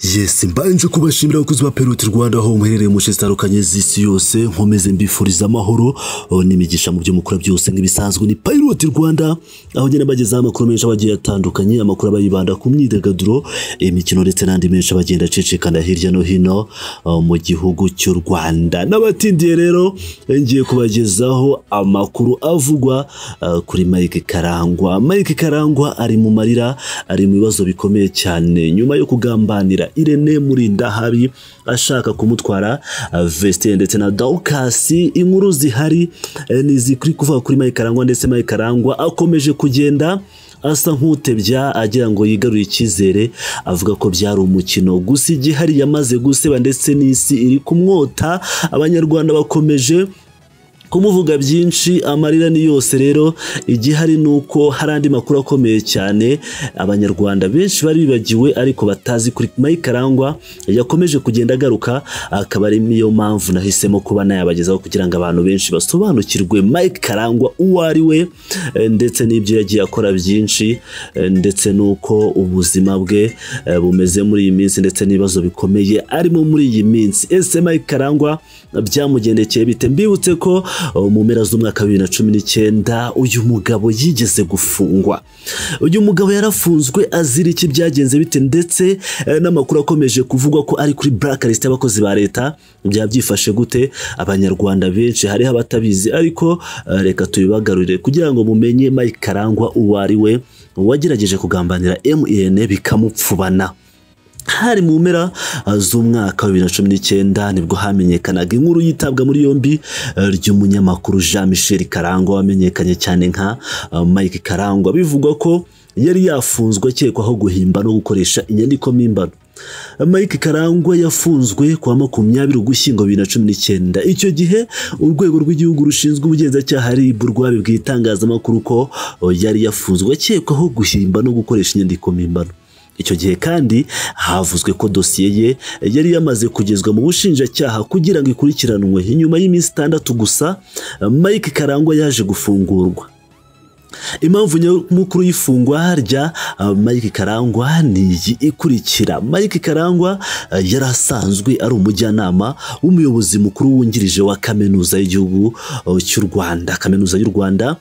Yes, mbanje kubashimira abakozi ba Peroti Rwanda aho muherereye mu zitandukanye z'isi yose, nkomeze mbifuriza amahoro n'imigisha mu byo mukora byose nk'ibisanzwe. Ni Peroti Rwanda aho ngene bageza amakuru menshi abagiye atandukanye, amakuru abayibanda ku myidagaduro, imikino ndetse n'andi menshi bagenda cecekana hirya no hino mu gihugu cy'u Rwanda. N'abatindiye rero ngiye kubagezaho amakuru avugwa kuri Mike Karangwa. Mike Karangwa ari mu marira, ari mu bibazo bikomeye cyane nyuma yo kugambanira Irene Murinda habi ashaka kumutwara Vestina ndetse na Dorcas. Inkuru zihari nizikuri kuvuga kuri Mike Karangwa, ndetse Mike Karangwa akomeje kugenda asa nk'utebya agira ngo yigarure icyizere, avuga ko byari umukino gusa igihari yamaze guseba ndetse n'isi iri kumwota. Abanyarwanda bakomeje kumuvuga byinshi, amarira ni yose. Rero igihari nuko hari andi makuru akomeye cyane abanyarwanda benshi bari bibagiwe ariko batazi kuri Mike Karangwa yakomeje kugenda agaruka, akaba ari niyo mpamvu nahisemo kuba nayabagezaho kugira ngo abantu benshi basobanukirwe Mike Karangwa uwo ari we, ndetse n'ibyo yagiye akora byinshi, ndetse nuko ubuzima bwe bumeze muri iyi minsi, ndetse n'ibibazo bikomeye arimo muri iyi minsi. Ese Mike Karangwa byamugendekeye bite? Mbibutse ko mu mpera z'umwaka 2019 uyu mugabo yigeze gufungwa. Uyu mugabo yarafunzwe azira iki, byagenze bite, ndetse n'amakuru akomeje kuvugwa ko ari kuri blacklist y'abakozi ba leta. Byabyifashe gute? Abanyarwanda benshi hari abatabizi, ariko reka tubibagarurire kugira ngo mumenye Mike Karangwa uwo ari we wagerageje kugambanira MEN bikamupfubana. Hari mu mpera z'umwaka 2019 nibwo hamenyekanaga inkuru yitabwa muri yombi ry'umunyamakuru Jean Michel Karangwa wamenyekanye cyane nka Mike Karangwa. Bivugwa ko yari yafunzwe akekwaho guhimba no gukoresha inyandiko mpimbano. Mike Karangwa yafunzwe kuwa 20 Ugushyingo 2019. Icyo gihe urwego rw'igihugu rushinzwe ubugenzacyaha RIB rwabibwiye itangazamakuru ko yari yafunzwe akekwaho guhimba no gukoresha inyandiko mpimbano. Icyo gihe kandi havuzwe ko dosiye ye yari yamaze kugezwa mu bushinjacyaha kugira ngo ikurikiranwe. Inyuma y'iminsi 6 gusa Mike Karangwa yaje gufungurwa. Impamvu nyamukuru y'ifungwa rya Mike Karangwa ni ikurikira. Mike Karangwa yari asanzwe ari umujyanama w'umuyobozi mukuru wungirije wa kaminuza y'igihugu cy'u Rwanda, kaminuza y'u Rwanda.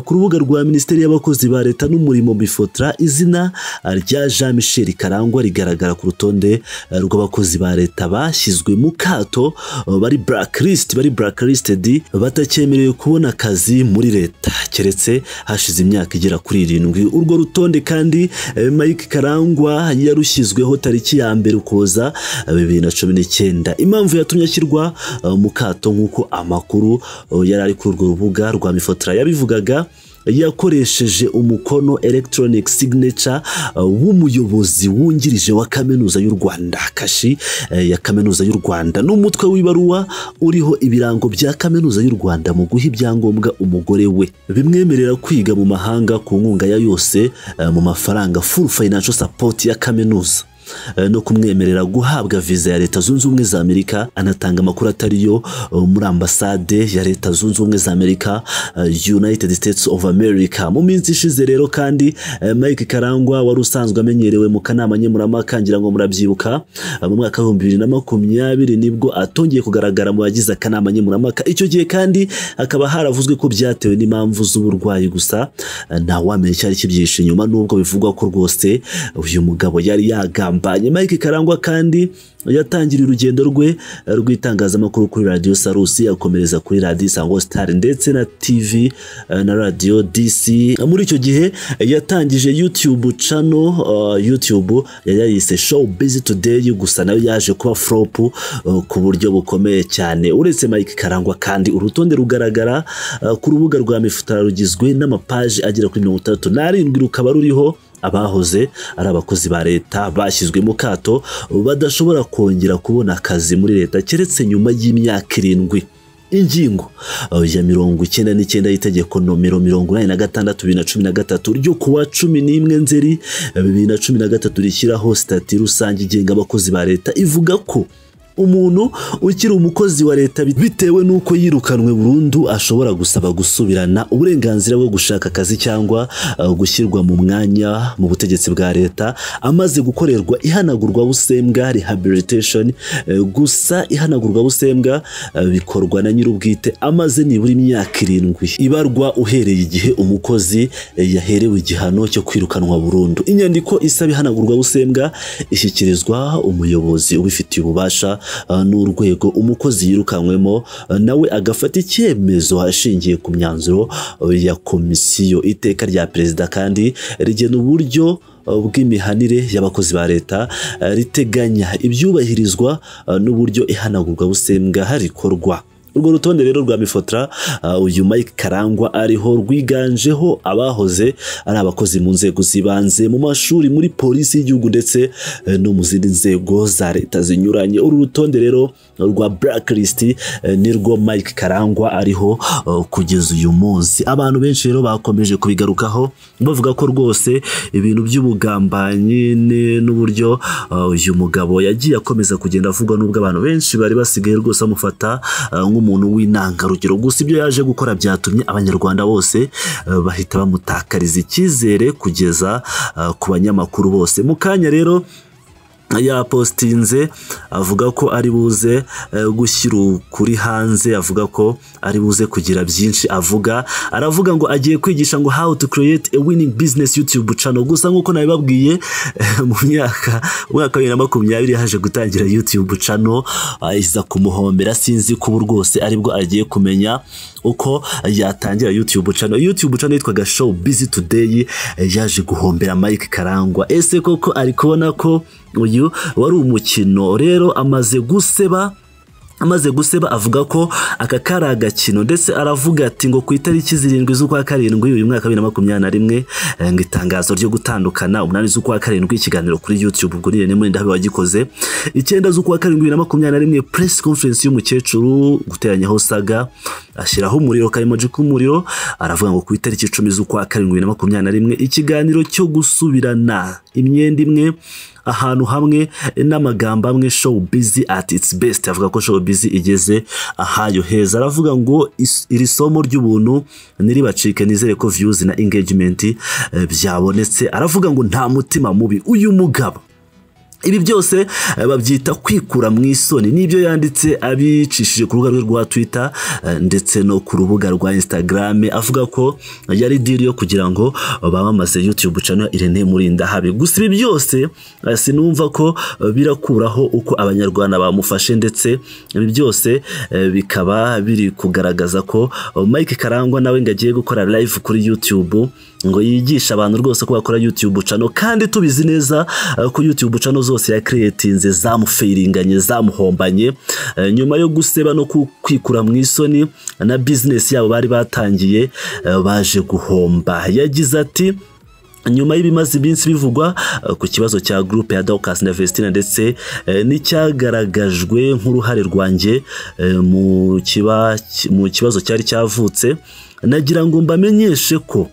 Ku rubuga rwa Minisiteri y'abakozi ba leta n'umurimo bifotora izina rya Jean Michel Karangwa rigaragara ku rutonde rw'abakozi ba leta bashyizwe mu kato, bari blacklisted, batakyemerewe kubona akazi muri leta keretse hashize imyaka igera kuri 7. Urwo rutonde kandi Mike Karangwa yarushyizweho tariki ya 2 Ukuboza 2019. Impamvu yatumye ashyirwa mu kato nk'uko amakuru yari ari kuri urwo rubuga rwa mifotora yabivugaga, yakoresheje umukono electronic signature w'umuyobozi wungirije wa kaminuza y'u Rwanda, kashi ya kaminuza y'u Rwanda, n'umutwe w'ibaruwa uriho ibirango bya kaminuza y'u Rwanda mu guha ibyangombwa umugore we bimwemerera kwiga mu mahanga ku nkunga ya yose mu mafaranga full financial support ya kaminuza, no kumwemerera guhabwa visa ya Leta Zunze Ubumwe za Amerika, anatanga amakuru atariyo muri ambasade ya Leta Zunze Ubumwe za Amerika, United States of America. Mu minsi ishize rero kandi Mike Karangwa wari usanzwe amenyerewe mu kanama nkemurampaka, ngira ngo murabyibuka, mu mwaka wa 2020 nibwo atongeye kugaragara mu bagize akanama nkemurampaka. Icyo gihe kandi akaba haravuzwe ko byatewe n'impamvu z'uburwayi, gusa nta wamenye cyari kibyihishe inyuma, nubwo bivugwa ko rwose uyu mugabo yari yagambanye. Mike Karangwa kandi yatangiriye urugendo rwe rw'itangazamakuru kuri Radio Sarusi, akomereza kuri Radio Sango Star ndetse na TV na Radio DC. Muri icyo gihe yatangije YouTube channel, YouTube yayise Show Busy Today, gusa nayo yaje kuba flop ku buryo bukomeye cyane. Uretse Mike Karangwa kandi urutonde rugaragara ku rubuga rwa mifotora rugizwe n'amapaji agera kuri 37 rukaba ruriho abahoze ari abakozi ba leta bashyizwe mu kato badashobora kongera kubona akazi muri leta keretse nyuma y'imyaka 7. Ingingo ya 99 y'itegeko nomero 86/2013 ryo kuwa 11 Nzeri 2013 rishyiraho stati rusange igenga abakozi ba leta ivuga ko umuntu ukiri umukozi wa leta bitewe nuko yirukanwe burundu ashobora gusaba gusubirana uburenganzira bwo gushaka akazi cyangwa gushyirwa mu mwanya mu butegetsi bwa leta amaze gukorerwa ihanagurwa busembwa rehabilitation. Gusa ihanagurwa busembwa bikorwa na nyir'ubwite amaze nibura imyaka 7 ibarwa uhereye igihe umukozi yaherewe igihano cyo kwirukanwa burundu. Inyandiko isaba ihanagurwa busembwa ishyikirizwa umuyobozi ubifitiye ububasha n'urwego umukozi yirukanwemo, nawe agafata icyemezo ashingiye ku myanzuro ya komisiyo. Iteka rya perezida kandi rigena uburyo bw'imihanire y'abakozi ba leta riteganya ibyubahirizwa n'uburyo ihanagurwa busembwa harikorwa. Urwo rutonde rero rwa mifotra uyu Mike Karangwa ariho rwiganjeho abahoze ari abakozi mu nzego zibanze mu mashuri, muri polisi y'igihugu ndetse no mu zindi nzego za leta zinyuranye. Uru rutonde rero rwa blacklist nirwo Mike Karangwa ariho kugeza uyu munsi. Abantu benshi rero bakomeje kubigarukaho bavuga ko rwose ibintu by'ubugambanyi n'uburyo uyu mugabo yagiye akomeza kugenda avugwa, nubwo abantu benshi bari basigaye rwose amufata nk'umuntu w'intangarugero. Gusa ibyo yaje gukora byatumye abanyarwanda bose bahita bamutakariza icyizere kugeza ku banyamakuru bose. Mu kanya rero yapostinze avuga ko ari buze gushyira kuri hanze, avuga ko ari buze kugira byinshi avuga. Aravuga ngo agiye kwigisha ngo how to create a winning business YouTube channel. Gusa nkuko nabibabwiye mu mwaka 2020 haje gutangira YouTube channel iza kumuhombera. Sinzi ko rwose aribwo agiye kumenya uko yatangira YouTube channel. YouTube channel yitwaga Show Busy Today yaje guhombera Mike Karangwa. Ese koko ari kubona ko uyu wari umukino? Rero amaze guseba avuga ko aka kari agakino, ndetse aravuga ati ngo ku itariki 7 z'ukwa 7 uyu mwaka 2021 ngo itangazo ryo gutandukana 8 z'ukwa 7 ikiganiro kuri YouTube, ubwo ni muri ndabe wagikoze 9 z'ukwa 7 2021 press conference y'umukecuru guteranyaho saga ashyiraho umuriro karimoji k'umuriro. Aravuga ngo ku itariki 10 z'ukwa 7 2021 ikiganiro cyo gusubirana imyenda imwe ahantu hamwe n'amagambo amwe, show busy at its best. Avuga ko show busy igeze ahayo heza. Aravuga ngo iri somo ry'ubuntu niribacike, nizere ko views na engagement byabonetse. Aravuga ngo nta mutima mubi uyu mugabo. Ibi byose babyita kwikura mu isoni. Nibyo yanditse abicishije ku rubuga rwa Twitter ndetse no ku rubuga rwa Instagram. Avuga ko yari deal yo kugira ngo bamamaze YouTube channel Irene Murindahabi. Gusa ibi byose sinumva ko birakuraho uko abanyarwanda bamufashe, ndetse ibi byose bikaba biri kugaragaza ko Mike Karangwa nawe ngagiye gukora live kuri YouTube ngo yigisha abantu rwose ko bakora YouTube channel, kandi tubizi neza ko YouTube channel zose ya creatinze zamufeiringanye zamuhombanye nyuma yo guseba no kwikura mu isoni na business yabo bari batangiye baje guhomba. Yagize ati nyuma y'ibimaze iminsi bivugwa ku kibazo cya groupe ya dorcas&vestina ndetse n'icyagaragajwe nk'uruhare rwanjye mu kibazo cyari cyavutse, nagira ngo mbamenyeshe ko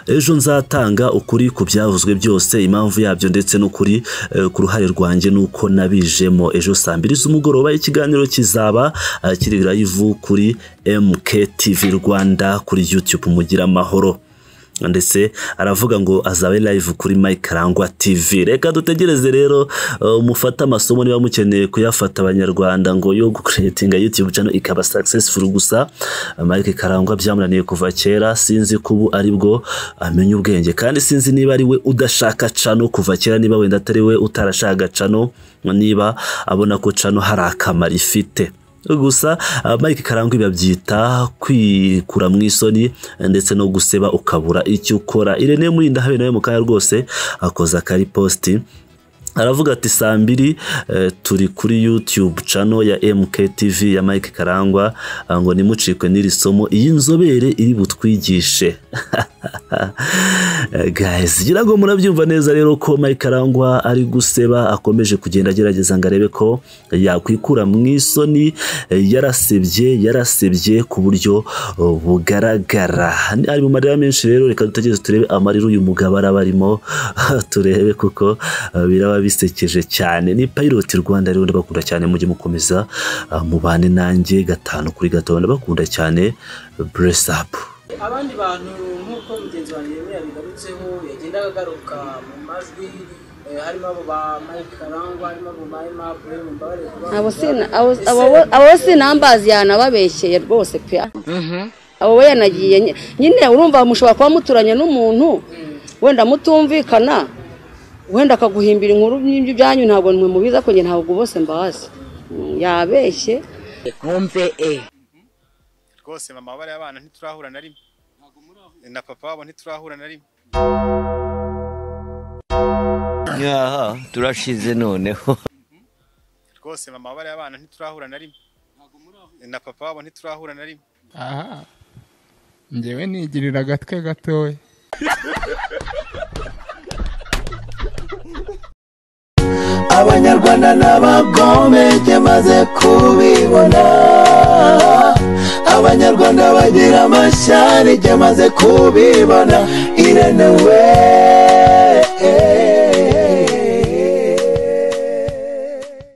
ejo nzatanga ukuri ku byavuzwe byose, impamvu yabyo ndetse n'ukuri ku ruhare rwanjye nuko nabijemo. Ejo saa 2 z'umugoroba ikiganiro kizaba kiri live kuri MKTV Rwanda kuri YouTube. Mugira amahoro. Ndetse aravuga ngo azabe live kuri Mike Karangwa TV. Reka dutegereze rero mufata amasomo niba mukeneye kuyafata abanyarwanda ngo yo creating YouTube channel ikaba successful. Gusa Mike Karangwa byamunaniye kuva kera, sinzi kubu aribwo amenye ubwenge, kandi sinzi niba ari we udashaka channel kuva kera, niba wenda atari we utarashaka channel, niba abona ko channel hari akamaro ifite. Gusa Mike Karangwa babyita kwikura mu isoni ndetse no guseba ukabura icyo ukora. Irene Murindahabi nawe mukaya rwose akoza kari post. Aravuga ati saa 2 turi kuri YouTube channel ya MKTV ya Mike Karangwa, ngo nimucikwe n'iri somo iyi nzobere iri butwigishe. Guys, gira ngo murabyumva neza rero ko Mike Karangwa ari guseba, akomeje kugenda agerageza ngo arebe ko yakwikura mu isoni. Yarasebye ku buryo bugaragara. Ari mu marira menshi rero, reka dutegereze turebe amarira uyu mugabo arabarimo turebe kuko biraba biba bisekeje cyane. Ni Pilot Rwanda rero ndabakunda cyane, mujye mukomeza mubane nanjye 5 kuri 5 ndabakunda cyane. Bless up. Abandi bantu nkuko mugenzi wanjye yabigarutseho yagendaga agaruka mu majwi harimo abo ba Karangwa, harimo abo ba IMWOTE, abo sinambazi yanababeshyeye rwose pe. Abo we yanagiye nyine urumva mushobora kuba muturanye n'umuntu wenda mutumvikana, wenda akaguhimbira inkuru y'ibyo byanyu, ntabwo mwe mubiza ko nge ntabwo bose mbazi. Yabeshye nkumve rwose mama bari abana ntiturahura na rimwe na papa wabo ntiturahura na rimwe. Yaha turashize noneho rwose mama bari abana ntiturahura na rimwe na papa wabo ntiturahura na rimwe. Aha njyewe nigirira agatwe gatoya. Abanyarwanda n'abagome maze kubibona, Abanyarwanda bagira amashyari maze kubibona. Irene we